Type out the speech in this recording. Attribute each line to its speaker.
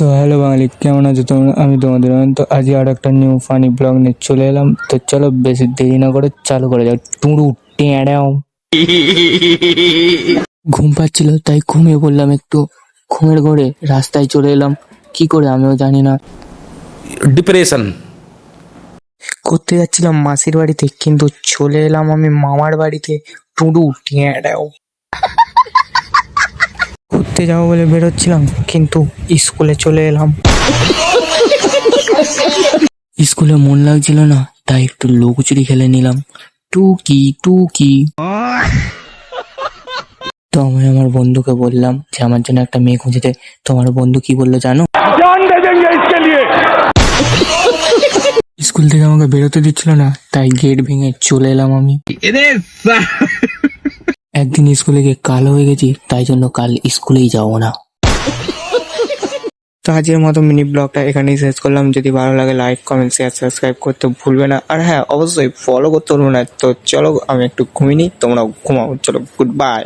Speaker 1: So hello বাঙালি, কেমন আছো তোমরা? আমি তোমাদের তো আজকে আর একটা নিউ ফানি ব্লগ নিয়ে চলে এলাম। তো চলো বেশি দেরি না করে চালু করে যাও। টুরু টেঁড়াও। ঘুম পাচ্ছিল তাই ঘুমিয়ে পড়লাম একটু। ঘুমের ঘরে রাস্তায় চলে এলাম, কি করে আমিও জানি না।
Speaker 2: ডিপ্রেশন
Speaker 1: করতে যাচ্ছিলাম মাসির বাড়িতে, কিন্তু চলে এলাম আমি মামার বাড়িতে। টুরু টেঁড়াও। ঘুরতে যাবো বলে বেরোচ্ছিলাম, কিন্তু স্কুলে চলে এলাম। স্কুলে মন লাগছিল না, তাই একটু লুকোচুরি খেলে নিলাম। টুকি টুকি। তো আমি আমার বন্ধুকে বললাম যে আমার জন্য একটা মেয়ে খুঁজেতে। তো আমার বন্ধু কি বললো জানো? স্কুল থেকে আমাকে বেরোতে দিচ্ছিল না, তাই গেট ভেঙে চলে এলাম আমি। একদিন স্কুলে গিয়ে কালো হয়ে গেছি, তাই জন্য কাল স্কুলেই যাবো না। তো আজকের মতো মিনি ব্লগটা এখানেই শেষ করলাম। যদি ভালো লাগে লাইক কমেন্ট শেয়ার সাবস্ক্রাইব করতে ভুলবে না। আর হ্যাঁ, অবশ্যই ফলো করতে ভুলবে না। তো চলো আমি একটু ঘুমিয়ে নিই, তোমরাও ঘুমাও। চলো, গুড বাই।